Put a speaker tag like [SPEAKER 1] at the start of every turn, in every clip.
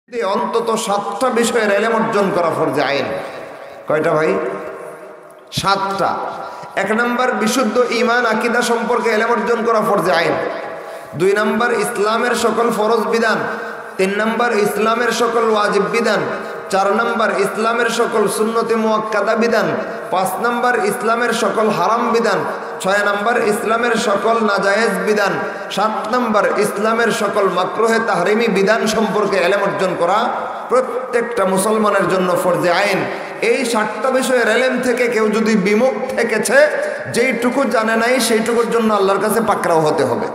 [SPEAKER 1] অন্তত 7টা বিষয়ের এলেম অর্জন করা ফরজে আইন। কয়টা ভাই? 7টা। 1 নম্বর বিশুদ্ধ ঈমান আকীদা সম্পর্কে এলেম অর্জন করা ফরজে আইন। 2 নম্বর ইসলামের সকল ফরজ বিধান। 3 নম্বর ইসলামের সকল ওয়াজিব বিধান। 4 নম্বর ইসলামের সকল সুন্নতে মুআক্কাদা বিধান। 5 নম্বর ইসলামের সকল হারাম বিধান। 6 নম্বর ইসলামের সকল নাজায়েজ বিধান। 7 নম্বর ইসলামের সকল মাকরুহে তাহরিমি বিধান সম্পর্কে এলেম অর্জন করা প্রত্যেকটা মুসলমানের জন্য ফরজে আইন। এই 7টা বিষয়ের এলেম থেকে কেউ যদি বিমুখ থেকেছে, যেইটুকু জানে নাই সেইটুকুর জন্য আল্লাহর কাছে পাকড়াও হতে হবে।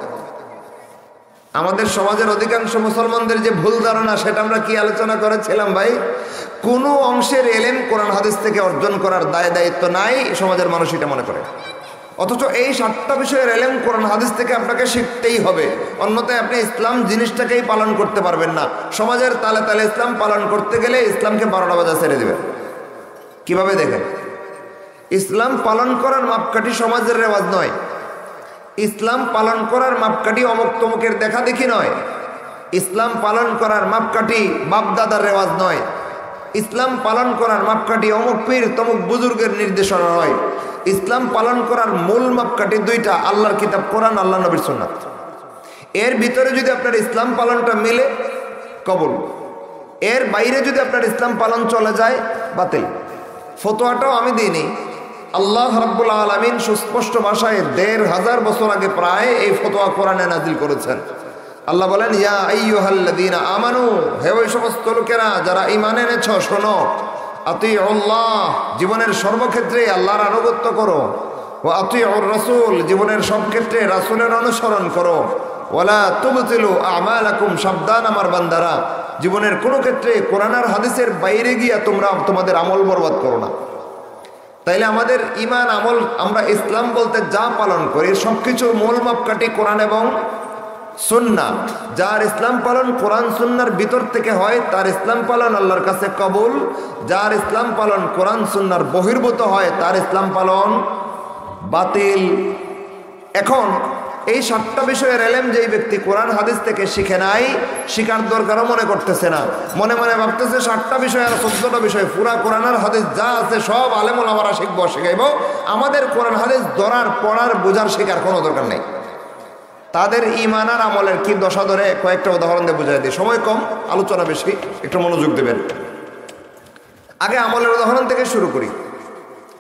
[SPEAKER 1] আমাদের সমাজের অধিকাংশ মুসলমানদের যে ভুল ধারণা, সেটা আমরা কি আলোচনা করেছিলাম ভাই? কোনো অংশের এলেম কোরআন হাদিস থেকে অর্জন করার দায়িত্ব নাই, সমাজের মানুষ এটা মনে করে। অথচ এই 7টা বিষয়ের এলেম কোরআন হাদিস থেকে আপনাকে শিখতেই হবে, অন্যথায় আপনি ইসলাম জিনিসটাকেই পালন করতে পারবেন না। সমাজের তালে তালে ইসলাম পালন করতে গেলে ইসলামকে 12টা বাজা ছেড়ে দেবেন। কিভাবে দেখেন? ইসলাম পালন করার মাপকাঠি সমাজের রেওয়াজ নয়। ইসলাম পালন করার মাপকাঠি অমুক তমুকের দেখা দেখি নয়। ইসলাম পালন করার মাপকাঠি বাপদাদার রেওয়াজ নয়। ইসলাম পালন করার মাপকাঠি অমুক পীর তমুক বুজুর্গের নির্দেশনা নয়। ইসলাম পালন করার মূল মাপকাঠি 2টা, আল্লাহর কিতাব কোরআন, আল্লাহ নবীর সুন্নাত। এর ভিতরে যদি আপনার ইসলাম পালনটা মিলে, কবুল। এর বাইরে যদি আপনার ইসলাম পালন চলে যায়, বাতিল। ফতোয়াটাও আমি দিইনি, আল্লাহ রাব্বুল আলামিন সুস্পষ্ট ভাষায় 1500 বছর আগে প্রায় এই ফতোয়া কোরআনে নাজিল করেছেন। আল্লাহ বলেন, ইয়া আইয়ুহাল্লাযীনা আমানু, হে ওই সমস্ত লোকেরা যারা ঈমান এনেছো, শোনো, আতিউল্লাহ, জীবনের সর্বক্ষেত্রে আল্লাহর আনুগত্য করো, ওয়া আতিউর রাসূল, জীবনের সব ক্ষেত্রে রাসূলের অনুসরণ করো, ওয়ালা তুবতিলু আমালাকুম, সাবধান আমার বান্দারা, জীবনের কোনো ক্ষেত্রে কোরআন আর হাদিসের বাইরে গিয়া তোমরা তোমাদের আমল বরবাদ করো না। তাইলে আমাদের ঈমান আমল, আমরা ইসলাম বলতে যা পালন করি সব কিছুর মূল মাপকাঠি কোরআন এবং সুন্নাহ। যার ইসলাম পালন কোরআন সুন্নাহর ভিতর থেকে হয়, তার ইসলাম পালন আল্লাহর কাছে কবুল। যার ইসলাম পালন কোরআন সুন্নাহর বহির্ভূত হয়, তার ইসলাম পালন বাতিল। এখন এই 7টা বিষয়ের এলেম যেই ব্যক্তি কোরআন হাদিস থেকে শিখে নাই, শিখার দরকারও মনে করতেছে না, মনে মনে ভাবতেছে 7টা বিষয় আর 14টা বিষয়, পুরা কোরআন আর হাদিস যা আছে সব আলেম ওলামারা শিখবো, শিখাইব, আমাদের কোরআন হাদিস ধরার, পড়ার, বোঝার, শেখার কোনো দরকার নেই। তাদের ঈমান আর আমলের কি দশা ধরে কয়েকটা উদাহরণ দিয়ে বুঝাই দিই, সময় কম, আলোচনা বেশি, একটু মনোযোগ দেবেন। আগে আমলের উদাহরণ থেকে শুরু করি,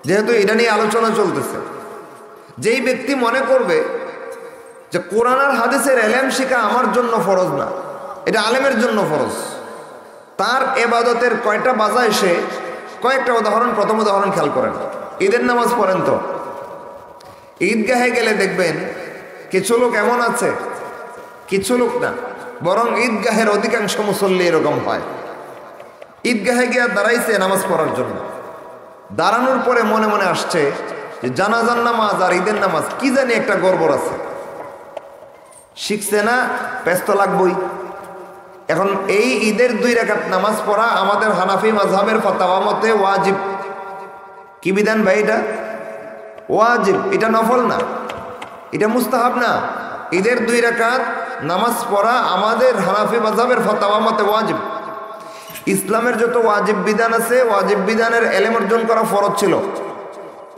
[SPEAKER 1] যেহেতু এটা নিয়ে আলোচনা চলতেছে। যেই ব্যক্তি মনে করবে যে কোরআন আর হাদিসের এলেম শিখা আমার জন্য ফরজ না, এটা আলেমের জন্য ফরজ, তার এবাদতের কয়টা বাজায় সে, কয়েকটা উদাহরণ। প্রথম উদাহরণ খেয়াল করেন, ঈদের নামাজ পড়েন তো, ঈদগাহে গেলে দেখবেন কিছু লোক এমন আছে, কিছু লোক না, বরং ঈদগাহের অধিকাংশ মুসল্লি এরকম হয়, ঈদগাহে গিয়ে দাঁড়াইছে নামাজ পড়ার জন্য, দাঁড়ানোর পরে মনে মনে আসছে যে জানাজার নামাজ আর ঈদের নামাজ কি জানি একটা গড়বড় আছে, শিখছে না, ব্যস্ত লাগবই। এখন এই ঈদের 2 রাকাত নামাজ পড়া আমাদের হানাফি মাযহাবের ফতোয়া মতে ওয়াজিব। কি বিধান ভাই? এটা ওয়াজিব, এটা নফল না, এটা মুস্তাহাব না। ঈদের 2 রাকাত নামাজ পড়া আমাদের হানাফি মাযহাবের ফতোয়া মতে ওয়াজিব। ইসলামের যত ওয়াজিব বিধান আছে, ওয়াজিব বিধানের এলেম অর্জন করা ফরজ ছিল।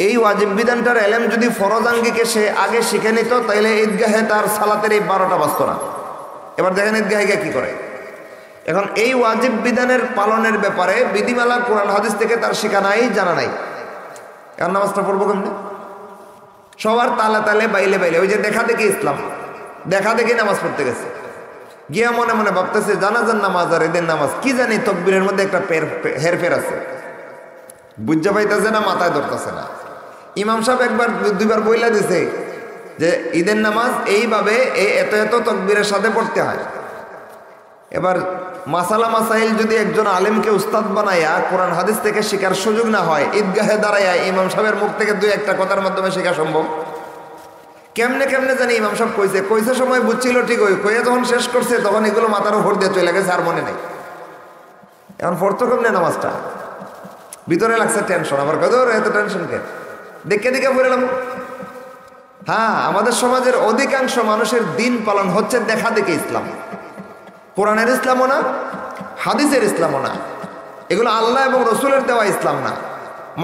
[SPEAKER 1] এই ওয়াজিব বিধানটার এলেম যদি ফরজ আঙ্গিকে সে আগে শিখে নিত, তাইলে ঈদগাহে তার সালাতের এই 12টা বাজত না। এবার দেখেন ঈদগাহে গিয়ে কি করে। এখন এই ওয়াজিব বিধানের পালনের ব্যাপারে বিধিমালা কোরআন হাদিস থেকে তার শিখা নাই, জানা নাই, এখন নামাজটা পড়বো কেমনে? সবার তালে তালে, বাইলে বাইলে, ওই যে দেখা দেখি ইসলাম, দেখা দেখি নামাজ পড়তে গেছে, গিয়া মনে মনে ভাবতেছে জানাজার নামাজ আর ঈদের নামাজ কি জানি তাকবীরের মধ্যে একটা হেরফের আছে, বুঝা পাইতেছে না, মাথায় ধরতেছে না। ইমাম সাহেব একবার 2বার বইলা দিছে যে ঈদের নামাজ এইভাবে এত এত তাকবীরের সাথে পড়তে হয়। এবার মাসালা মাসাইল যদি একজন আলেমকে উস্তাদ বানাইয়া কোরআন হাদিস থেকে শেখার সুযোগ না হয়, ঈদগাহে দাঁড়াইয়া ইমাম সাহেবের মুখ থেকে 2-1টা কথার মাধ্যমে শেখা সম্ভব? কেমনে কেমনে জানি ইমাম সাহেব কইছে সময় বুঝছিল ঠিক, ওই কইয়া যখন শেষ করছে তখন এগুলো মাথার উপর দিয়ে চলে গেছে, আর মনে নেই। এখন পড়তো কেমনে নামাজটা? ভিতরে লাগছে টেনশন, আবার কত এত টেনশন কে? দেখে দেখে পড়লাম। হ্যাঁ, আমাদের সমাজের অধিকাংশ মানুষের দিন পালন হচ্ছে দেখা দেখে ইসলাম। কোরআনের ইসলামও না, হাদিসের ইসলামও না, এগুলো আল্লাহ এবং রসুলের দেওয়া ইসলাম না।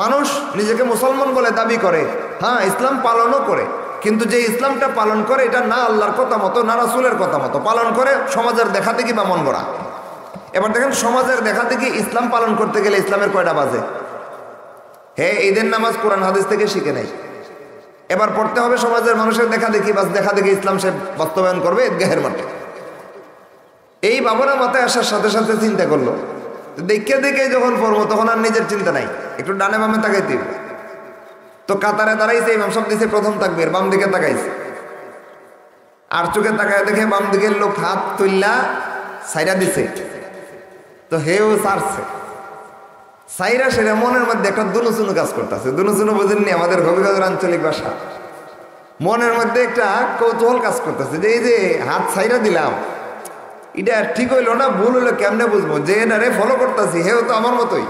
[SPEAKER 1] মানুষ নিজেকে মুসলমান বলে দাবি করে, হ্যাঁ ইসলাম পালনও করে, কিন্তু যে ইসলামটা পালন করে এটা না আল্লাহর কথা মতো না রাসূলের কথা মতো পালন করে, সমাজের দেখা দেখি বা মন গড়া। এবার দেখেন সমাজের দেখা দেখি ইসলাম পালন করতে গেলে ইসলামের কয়টা বাজে? হে ঈদের নামাজ কোরআন হাদিস থেকে শিখে নেই, এবার পড়তে হবে সমাজের মানুষের দেখা দেখি, বাস দেখা দেখি ইসলাম সে বাস্তবায়ন করবে ঈদগাহের মাঠে। এই বাবরা মাথায় আসার সাথে সাথে চিন্তা করলো, দেখে দেখে যখন পড়বো তখন আর নিজের চিন্তা নাই, একটু ডানে বামে তাকাইতে। তো কাতারে দাঁড়াইছে, ইমাম সাহেব দিছে প্রথম তাকবীর, বাম দিকে তাকাইছে, আর চোখে তাকায় দেখে বাম দিকের লোক হাত তুললা সাইরা দিছে, তো হেও সারছে সাইরা সেরা মনের মধ্যে একটা দুনুচুনু কাজ করতেছে। দুনুচুনু বোঝেননি আমাদের হবিগঞ্জের আঞ্চলিক ভাষা। মনের মধ্যে একটা কৌতূহল কাজ করতেছে যে এই যে হাত সাইরা দিলাম এটা ঠিক হইলো না ভুল হইলো কেমনে বুঝবো, যে এটারে ফলো করতেছি হেও তো আমার মতোই।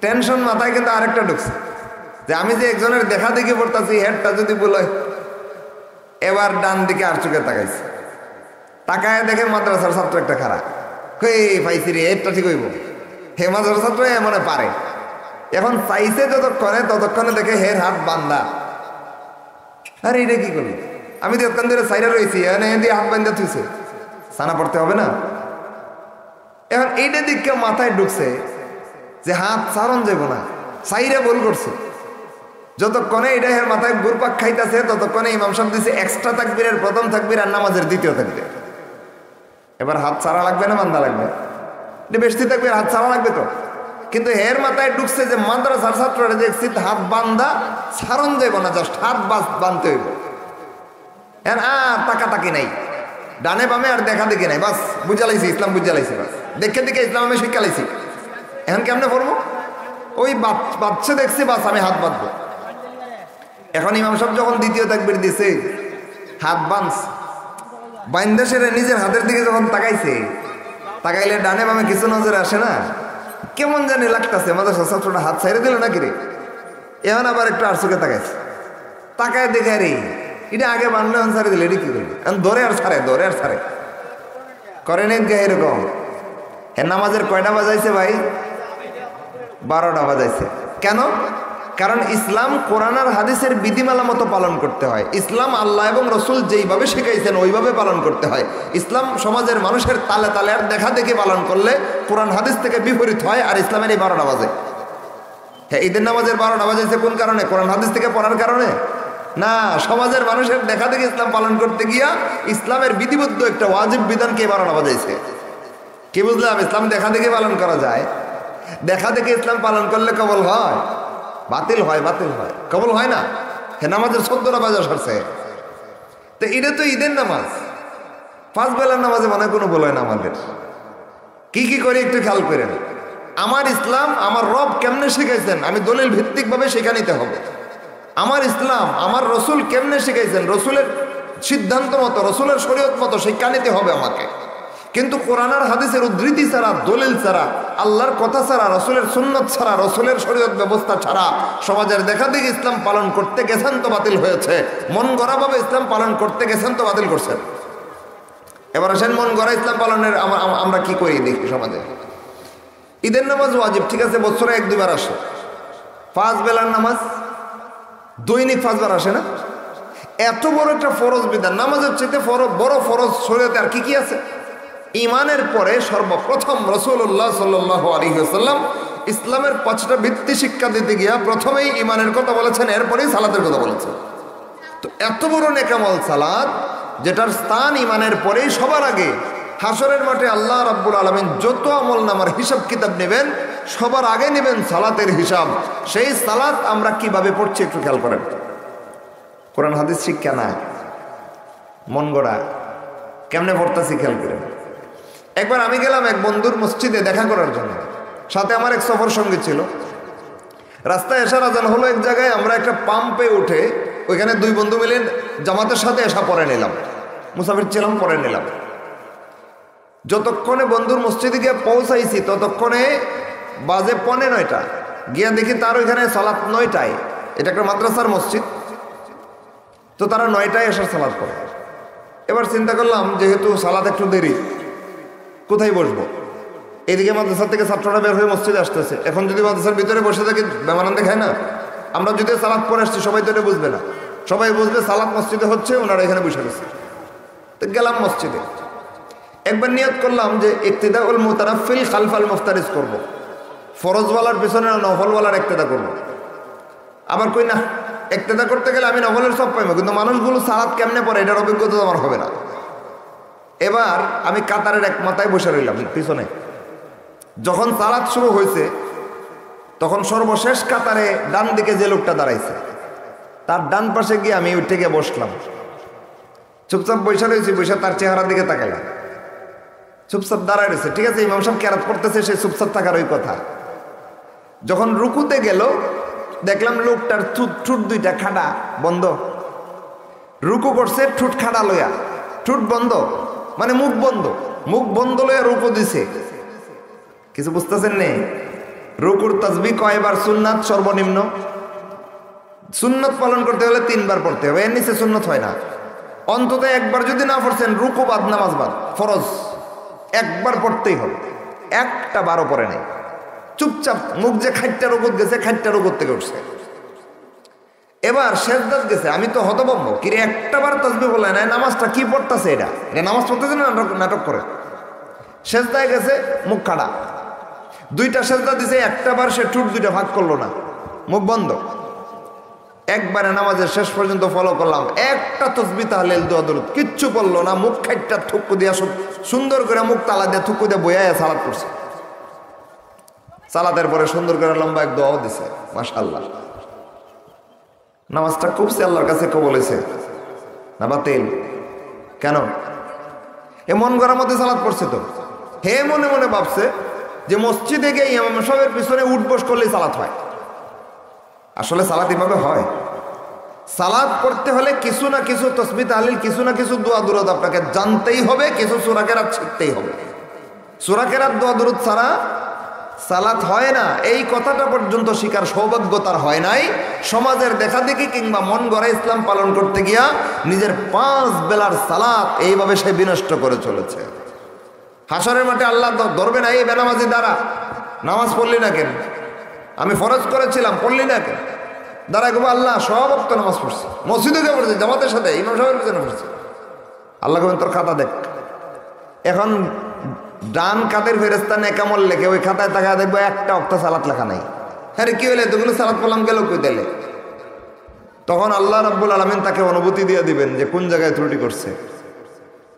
[SPEAKER 1] টেনশন মাথায় কিন্তু আরেকটা ঢুকছে যে আমি যে একজনের দেখা দেখি পড়তেছি হেডটা যদি ভুল হয়। এবার ডান দিকে আর চোখে তাকাইছে, তাকায় দেখে মাদ্রাসার ছাত্র একটা খারাপ, পাইছি রে হেডটা ঠিক হইব, হে মাদ্রাসার ছাত্র মনে পারে। এখন চাইছে যতক্ষণে ততক্ষণে দেখে হের হাত বান্ধা। আরে এটা কি করলি, আমি তো এতক্ষণ ধরে সাইডে রয়েছি, দিয়ে হাত বান্ধা থুইছে, সানা পড়তে হবে না। এখন এইটা দিকে মাথায় ঢুকছে যে হাত সারণ যাব না, সাইরে ভুল করছে। যতক্ষণে এটা এর মাথায় ঘুরপাক খাইতেছে ততক্ষণে ইমাম সাহেব দিছে এক্সট্রা তাকবীরের প্রথম তাকবীর আর নামাজের দ্বিতীয় তাকবীর। এবার হাত ছাড়া লাগবে না বান্ধা লাগবে? এটা বেশি তাকবীর, হাত ছাড়া লাগবে তো। কিন্তু এর মাথায় ঢুকছে যে মাদ্রাসার ছাত্ররা দেখছি হাত বান্ধা সারণ যাব না, জাস্ট হাত বাঁধতে হইব। আর তাকাতাকি নাই, ডানে বামে আর দেখা দেখি নাই, বাস বুঝালাইছি ইসলাম, বুঝালাইছি বাস, দেখে দেখে ইসলাম আমি শিক্ষালাইছি। এখন কেমনে পড়বো? ওই বাচ্চা দেখছি বাস আমি হাত বাঁধবো। এখন ইমাম সাহেব যখন দ্বিতীয় তাকবীর দিছে হাত বান্ধা সেরে নিজের হাতের দিকে যখন তাকাইছে, তাকাইলে ডানে বামে কিছু নজরে আসে না, কেমন জানি লাগতেছে মাদ্রাসা ছাত্রটা হাত ছাইড়ে দিল নাকি রে। এখন আবার একটু আর চোখে তাকাইছে, তাকায় দেখে রে এটা আগে বানলে এখন ছাড়ে দিলে, এটা কি করবে? এখন ধরে আর ছাড়ে করেন এরকম। হ্যাঁ নামাজের কয়টা বাজাইছে ভাই? 12টা বাজাইছে। কেন? কারণ ইসলাম কোরআন আর হাদিসের বিধিমালা মতো পালন করতে হয়। ইসলাম আল্লাহ এবং রসুল যেইভাবে শিখাইছেন ওইভাবে পালন করতে হয়। ইসলাম সমাজের মানুষের তালে তালে আর দেখা দেখে পালন করলে কোরআন হাদিস থেকে বিপরীত হয়, আর ইসলামের এই 12টা বাজে। হ্যাঁ ঈদের নামাজের 12টা বাজাইছে কোন কারণে? কোরআন হাদিস থেকে পড়ার কারণে না, সমাজের মানুষের দেখা দেখে ইসলাম পালন করতে গিয়া ইসলামের বিধিবদ্ধ একটা ওয়াজিব বিধানকে 12টা বাজাইছে। কি বুঝলাম? ইসলাম দেখা দেখে পালন করা যায়, দেখা দেখে ইসলাম পালন করলে কবল হয়? বাতিল হয়, কবল হয় না। হ্যাঁ নামাজের 14টা বাজা সরছে, তো এটা তো ঈদের নামাজ, 5 বেলার নামাজে মনে কোনো বল হয় না। আমাদের কি কি করে একটু খেয়াল করেন। আমার ইসলাম আমার রব কেমনে শিখাইছেন আমি দলিল ভিত্তিকভাবে শিখা নিতে হবে। আমার ইসলাম আমার রসুল কেমনে শিখাইছেন, রসুলের সিদ্ধান্ত মতো, রসুলের শরীয়ত মতো শিক্ষা নিতে হবে আমাকে। কিন্তু কোরআন আর হাদিসের উদ্ধৃতি ছাড়া, দলিল ছাড়া, আল্লাহর কথা ছাড়া, রসুলের সুন্নত ছাড়া, রসুলের শরীয়ত ব্যবস্থা ছাড়া সমাজের দেখা দেখি ইসলাম পালন করতে গেছেন তো বাতিল হয়েছে, মন গড়াভাবে ইসলাম পালন করতে গেছেন তো বাতিল করছেন। এবার আসেন মন গড়া ইসলাম পালনের আমরা কি করি দেখি সমাজে। ঈদের নামাজ ওয়াজিব, ঠিক আছে, বছরে 1-2 বার আসে। 5 বেলার নামাজ দৈনিক 5 বার আসে না? এত বড় একটা ফরজ বিধান, নামাজের চাইতে বড় ফরজ শরীয়তে আর কি কি আছে? ইমানের পরে সর্বপ্রথম রাসূলুল্লাহ সাল্লাল্লাহু আলাইহি ওয়াসাল্লাম ইসলামের 5টা ভিত্তি শিক্ষা দিতে গিয়া প্রথমেই ইমানের কথা বলেছেন, এরপরেই সালাতের কথা বলেছেন। তো এত বড় নেকামল সালাত, যেটার স্থান ইমানের পরেই সবার আগে। হাসরের মাঠে আল্লাহ রাব্বুল আলামিন যত আমল নামার হিসাব কিতাব নেবেন সবার আগে নেবেন সালাতের হিসাব। সেই সালাত আমরা কিভাবে পড়ছি একটু খেয়াল করেন। কোরআন হাদিস শিক্ষা না, মন গড়া কেমনে পড়তেছি খেয়াল করেন। একবার আমি গেলাম এক বন্ধুর মসজিদে দেখা করার জন্য, সাথে আমার এক সফর সঙ্গী ছিল। রাস্তায় এশার আজান হলো এক জায়গায়, আমরা একটা পাম্পে উঠে ওইখানে 2 বন্ধু মিলে জামাতের সাথে এশা পড়ে নিলাম, মুসাফির ছিলাম, পড়ে নিলাম। যতক্ষণে বন্ধুর মসজিদে গিয়ে পৌঁছাইছি ততক্ষণে বাজে 9:15 গিয়া দেখি তার ওইখানে সালাত 9টায়, এটা একটা মাদ্রাসার মসজিদ, তো তারা 9টায় এশার সালাত পড়ে। এবার চিন্তা করলাম যেহেতু সালাত একটু দেরি, কোথায় বসবো? এদিকে মাদ্রাসা থেকে ছাত্ররা বের হয়ে মসজিদে আসতেছে। এখন যদি মাদ্রাসার ভিতরে বসে থাকি বেমানান দেখায় না? আমরা যদি সালাত পরে আসছি সবাই তো এটা বুঝবে না, সবাই বুঝবে সালাত মসজিদে হচ্ছে, ওনারা এখানে বসে গেছে। তো গেলাম মসজিদে, একবার নিয়ত করলাম যে ইক্তিদাউল মুতানাফিল খালফাল মুফতারিজ করব, ফরজওয়ালার পেছনে নফলওয়ালার ইক্তিদা করব। আবার কই না, ইক্তিদা করতে গেলে আমি নফলের সব পাইব, কিন্তু মানুষগুলো সালাত কেমনে পড়ে এটার অভিজ্ঞতা আমার হবে না। এবার আমি কাতারের এক মাথায় বসে রইলাম পিছনে। যখন সালাত শুরু হয়েছে তখন সর্বশেষ কাতারে ডান দিকে যে লোকটা দাঁড়াইছে তার ডান পাশে গিয়ে আমি উঠে গিয়ে বসলাম। চুপচাপ বসে রয়েছি, বসে তার চেহারার দিকে তাকালাম। চুপচাপ দাঁড়ায় রয়েছে, ঠিক আছে, ইমাম সাহেব কেরাত করতেছে, সে চুপচাপ থাকার ওই কথা। যখন রুকুতে গেল দেখলাম লোকটার ঠুট দুইটা খাড়া বন্ধ। রুকু করছে ঠুট খাড়া লইয়া, ঠুট বন্ধ মানে মুখ বন্ধ, মুখ বন্ধ লইয়া রুকু দিছে। কিছু বুঝতেছেন নেই? রুকুর তাসবিহ কয়বার সুন্নাত? সর্বনিম্ন সুন্নত পালন করতে হলে 3 বার পড়তে হবে, এর নিচে সুন্নত হয় না। অন্তত একবার যদি না পড়ছেন, রুকু বাদ নামাজ বাদ, ফরজ একবার পড়তেই হবে। একটা বারও পড়ে নাই, চুপচাপ মুখ যে খাইটটার উপর গেছে, খাইটটার উপর থেকে উঠছে। এবার সেজদাত গেছে, আমি তো হতভম্ব, কিরে একটা বার তাসবিহ বলে নাই, নামাজটা কি পড়তেছে? এটা নামাজ পড়তেছে না নাটক করে? সেজদায় গেছে, মুখ খাড়া, 2টা সেজদা দিছে, একটা বার সে ঠুট 2টা ভাগ করলো না, মুখ বন্ধ। একবারে নামাজের শেষ পর্যন্ত ফলো করলাম, একটা তাসবিহ তাহলিল দোয়া দরুদ কিচ্ছু বললো না, মুখ খাইটটা থুক্কু দিয়া সুন্দর করে মুখ তালা দিয়ে থুক্কু দিয়ে বইয়া সালাত করছে। সালাতের পরে সুন্দর করে লম্বা এক দোয়াও দিছে, মাশাআল্লাহ। নামাজটা খুবই আল্লাহর কাছে কবুল হয়েছে না বাতিল? কেন? এ মন গড়ার মধ্যে সালাত পড়ছে তো, হে মনে মনে ভাবছে যে মসজিদে গিয়ে ইমাম সাহেবের পিছনে উঠবস করলেই সালাত হয়। আসলে সালাত এভাবে হয়? সালাত পড়তে হলে কিছু না কিছু তাসবিহ তাহলিল, কিছু না কিছু দোয়া দরুদ আপনাকে জানতেই হবে, কিছু সূরা কেরাত শিখতেই হবে। সূরা কেরাত দোয়া দরুদ ছাড়া সালাত হয় না, এই কথাটা পর্যন্ত শিকার সৌভাগ্য তার হয় নাই। সমাজের দেখাদেখি কিংবা মন গড়া ইসলাম পালন করতে গিয়া নিজের 5 বেলার সালাত এইভাবে সে বিনষ্ট করে চলেছে। হাসরের মাঠে আল্লাহ ধরবে না, এই বেনামাজি দ্বারা নামাজ পড়লি না কেন? আমি ফরজ করেছিলাম, পড়লি না কেন? দাঁড়ায় গো আল্লাহ, সব অক্ত নামাজ পড়ছে, মসজিদে গিয়ে পড়ছে, জামাতের সাথে ইমাম সাহেবের পিছনে পড়ছে। আল্লাহ কবেন তোর খাতা দেখ। এখন ডান কাদের ফেরেস্তা নেকামল লেখে, ওই খাতায় তাকায় দেখবো একটা অক্ত সালাত লেখা নাই। হ্যাঁ কি হলে এতগুলো সালাত পড়লাম গেল কই দিলে? তখন আল্লাহ রাব্বুল আলামিন তাকে অনুভূতি দিয়ে দিবেন যে কোন জায়গায় ত্রুটি করছে।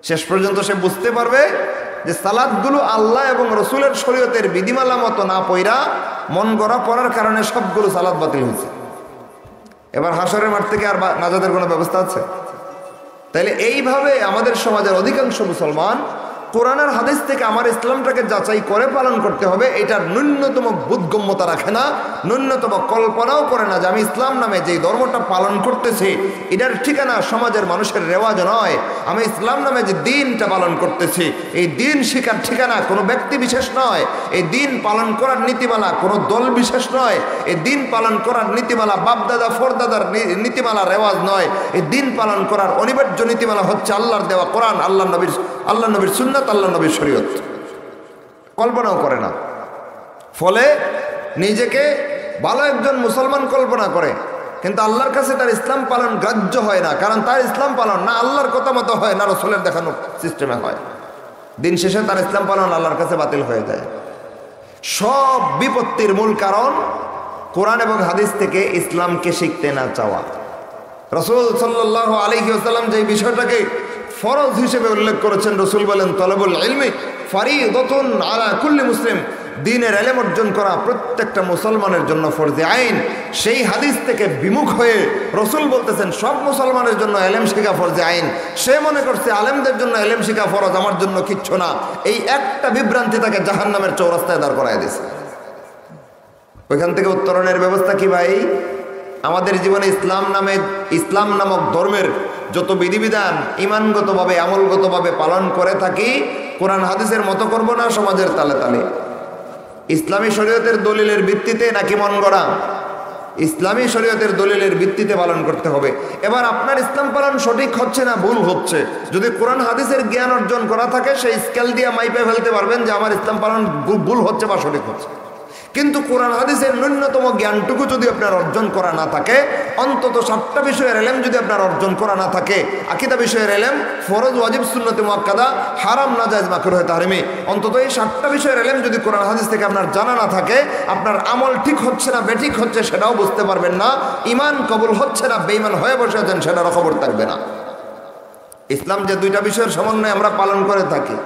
[SPEAKER 1] শেষ পর্যন্ত সে বুঝতে পারবে যে সালাতগুলো আল্লাহ এবং রসুলের শরীয়তের বিধিমালা মতো না পইরা মন গড়া পড়ার কারণে সবগুলো সালাত বাতিল হয়েছে। এবার হাসরের মাঠ থেকে আর নাজাতের কোনো ব্যবস্থা আছে? তাইলে এইভাবে আমাদের সমাজের অধিকাংশ মুসলমান কোরআনের হাদিস থেকে আমার ইসলামটাকে যাচাই করে পালন করতে হবে, এটার ন্যূনতম বোধগম্যতা রাখে না, ন্যূনতম কল্পনাও করে না যে আমি ইসলাম নামে যেই ধর্মটা পালন করতেছি এটার ঠিকানা সমাজের মানুষের রেওয়াজ নয়। আমি ইসলাম নামে যে দিনটা পালন করতেছি এই দিন শিখার ঠিকানা কোনো ব্যক্তি বিশেষ নয়। এই দিন পালন করার নীতিমালা কোনো দল বিশেষ নয়। এই দিন পালন করার নীতিমালা বাপদাদা ফরদাদার নীতিমালা রেওয়াজ নয়। এই দিন পালন করার অনিবার্য নীতিমালা হচ্ছে আল্লাহর দেওয়া কোরআন, আল্লাহ নবীর সুন্নাত, আল্লাহ নবীর শরীয়ত। কল্পনাও করে না। ফলে নিজেকে ভালো একজন মুসলমান কল্পনা করে, কিন্তু আল্লাহর কাছে তার ইসলাম পালন গ্রাহ্য হয় না, কারণ তার ইসলাম পালন না আল্লাহর কথা মতো হয় না রসুলের দেখানো সিস্টেমে হয়। দিন শেষে তার ইসলাম পালন আল্লাহর কাছে বাতিল হয়ে যায়। সব বিপত্তির মূল কারণ কোরআন এবং হাদিস থেকে ইসলামকে শিখতে না চাওয়া। রাসূল সাল্লাল্লাহু আলাইহি ওয়াসাল্লাম যে বিষয়টাকে ফরজ হিসেবে উল্লেখ করেছেন, রসুল বলেন তলবুল ইলমি ফারিদাতুন আলা কুল্লি মুসলিম, দ্বীনের ইলম অর্জন করা প্রত্যেকটা মুসলমানের জন্য ফরজে আইন। সেই হাদিস থেকে বিমুখ হয়ে রসুল বলতেছেন সব মুসলমানের জন্য ইলম শেখা ফরজে আইন। সে মনে করছে আলেমদের জন্য ইলম শেখা ফরজ, আমার জন্য কিচ্ছু না। এই একটা বিভ্রান্তি তাকে জাহান্নামের চৌরাস্তায় দাঁড় করায় দিয়েছে। ওইখান থেকে উত্তরণের ব্যবস্থা কি ভাই? আমাদের জীবনে ইসলাম নামক ধর্মের যত বিধিবিধান ইমানগতভাবে আমলগতভাবে পালন করে থাকি, কোরআন হাদিসের মতো করব না সমাজের তালে তালে, ইসলামী শরীয়তের দলিলের ভিত্তিতে নাকি মন গড়া? ইসলামী শরীয়তের দলিলের ভিত্তিতে পালন করতে হবে। এবার আপনার ইসলাম পালন সঠিক হচ্ছে না ভুল হচ্ছে, যদি কোরআন হাদিসের জ্ঞান অর্জন করা থাকে সেই স্কেল দিয়ে মাইপে ফেলতে পারবেন যে আমার ইসলাম পালন ভুল হচ্ছে বা সঠিক হচ্ছে। কিন্তু কোরআন হাদিসের ন্যূনতম জ্ঞানটুকু যদি আপনার অর্জন করা না থাকে, অন্তত 7টা বিষয়ের এলেম যদি আপনার অর্জন করা না থাকে, আকীদা বিষয়ের এলেম, ফরজ ওয়াজিব সুন্নতে মুআক্কাদা, হারাম নাজায়েজ মাকরুহ তাহরিমি, অন্তত এই 7টা বিষয়ের এলেম যদি কোরআন হাদিস থেকে আপনার জানা না থাকে, আপনার আমল ঠিক হচ্ছে না বেঠিক হচ্ছে সেটাও বুঝতে পারবেন না, ঈমান কবুল হচ্ছে না বেঈমান হয়ে বসে আছেন সেটারও খবর থাকবে না। ইসলাম যে 2টা বিষয়ের সমন্বয়ে আমরা পালন করে থাকি,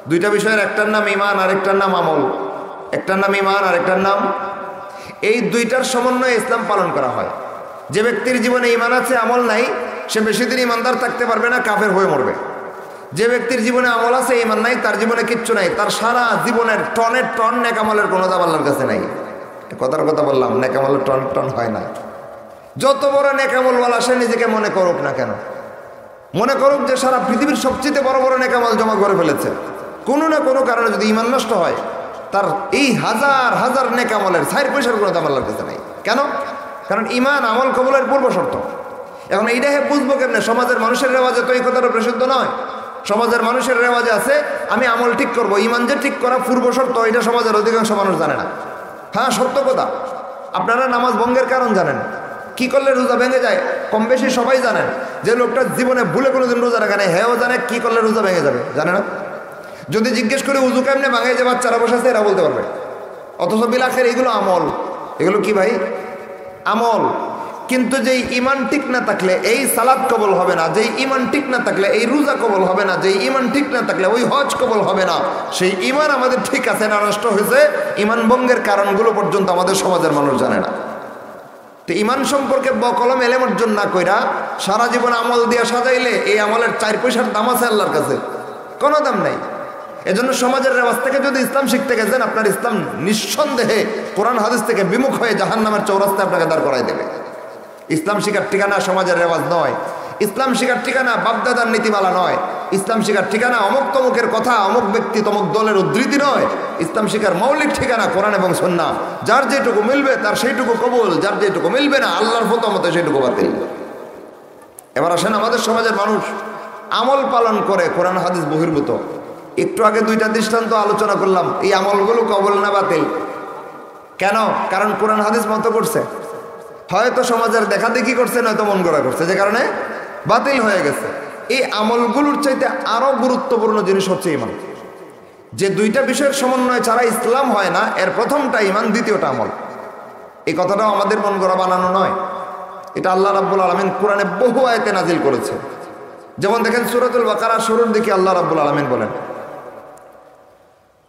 [SPEAKER 1] 2টা বিষয়ের একটার নাম ঈমান আর একটার নাম আমল, একটার নাম ঈমান আর একটার নাম, এই 2টার সমন্বয়ে ইসলাম পালন করা হয়। যে ব্যক্তির জীবনে ঈমান আছে আমল নাই, সে বেশি দিন ঈমানদার থাকতে পারবে না, কাফের হয়ে মরবে। যে ব্যক্তির জীবনে আমল আছে ঈমান নাই, তার জীবনে কিচ্ছু নাই, তার সারা জীবনের টনের টন নেক আমলের কোনো দাম আল্লাহর কাছে নাই। কথার কথা বললাম, নেক আমলের টন টন হয় না। যত বড় নেক আমলওয়ালা সে নিজেকে মনে করুক না কেন, মনে করুক যে সারা পৃথিবীর সবচেয়ে বড় বড় নেক আমল জমা করে ফেলেছে, কোনো না কোনো কারণে যদি ঈমান নষ্ট হয়, তার এই হাজার হাজার নেক আমলের 4 পয়সার কোনো দাম আল্লাহর কাছে নাই। কেন? কারণ ঈমান আমল কবুলের পূর্ব শর্ত। এখন এইটা বুঝবো কেমনে? সমাজের মানুষের রেওয়াজে তো এই কথাটা প্রসিদ্ধ নয়। সমাজের মানুষের রেওয়াজে আছে আমি আমল ঠিক করব, ঈমান যে ঠিক করা পূর্ব শর্ত, এটা সমাজের অধিকাংশ মানুষ জানে না। হ্যাঁ, সত্য কথা, আপনারা নামাজ ভঙ্গের কারণ জানেন, কি করলে রোজা ভেঙে যায় কম বেশি সবাই জানেন। যে লোকটা জীবনে ভুলে কোনোদিন রোজা রাখে না, হেও জানে কি করলে রোজা ভেঙে যাবে, জানে না? যদি জিজ্ঞেস করে উজু কেমনে ভাঙে, যে বাচ্চারা বসে আছে এরা বলতে পারবে। অথচ বিলাখের এগুলো আমল, এগুলো কি ভাই? আমল। কিন্তু যেই ঈমান ঠিক না থাকলে এই সালাত কবুল হবে না, যেই ঈমান ঠিক না থাকলে এই রোজা কবুল হবে না, যেই ঈমান ঠিক না থাকলে ওই হজ কবুল হবে না। সেই ঈমান আমাদের ঠিক আছে না নষ্ট হয়েছে, ঈমান ভঙ্গের কারণগুলো পর্যন্ত আমাদের সমাজের মানুষ জানে না। তো ঈমান সম্পর্কে বকলম এলেম অর্জন না কইরা সারা জীবন আমল দিয়ে সাজাইলে এই আমলের 4 পয়সার দাম আছে আল্লাহর কাছে? কোনো দাম নাই। এজন্য সমাজের রেওয়াজ থেকে যদি ইসলাম শিখতে গেছেন, আপনার ইসলাম নিঃসন্দেহে কোরআন হাদিস থেকে বিমুখ হয়ে জাহান্নামের চৌরাস্তায় আপনাকে দাঁড় করাই দেবে। ইসলাম শিখার ঠিকানা সমাজের রেওয়াজ নয়, ইসলাম শিখার ঠিকানা বাপদাদার নীতিমালা নয়, ইসলাম শিখার ঠিকানা অমুক তমুকের কথা, অমুক ব্যক্তি তমুক দলের উদ্ধৃতি নয়। ইসলাম শিখার মৌলিক ঠিকানা কোরআন এবং সুন্নাহ। যার যেটুকু মিলবে তার সেইটুকু কবুল, যার যেটুকু মিলবে না আল্লাহর ফতোমতে সেইটুকু বাতিল। এবার আসেন, আমাদের সমাজের মানুষ আমল পালন করে কোরআন হাদিস বহির্ভূত। একটু আগে 2টা দৃষ্টান্ত আলোচনা করলাম, এই আমলগুলো কবুল না বাতিল? কেন? কারণ কোরআন হাদিস মতো করছে, হয়তো সমাজের দেখা দেখি করছে, নয়তো মন গড়া করছে, যে কারণে বাতিল হয়ে গেছে। এই আমলগুলোর চাইতে আরো গুরুত্বপূর্ণ জিনিস হচ্ছে ঈমান। যে 2টা বিষয়ের সমন্বয় ছাড়া ইসলাম হয় না, এর প্রথমটা ঈমান, দ্বিতীয়টা আমল। এই কথাটাও আমাদের মন গড়া বানানো নয়, এটা আল্লাহ রাব্বুল আলামিন কোরআনে বহু আয়াতে নাজিল করেছে। যেমন দেখেন সূরাতুল বাকারার শুরুর দিকে আল্লাহ রাব্বুল আলামিন বলেন,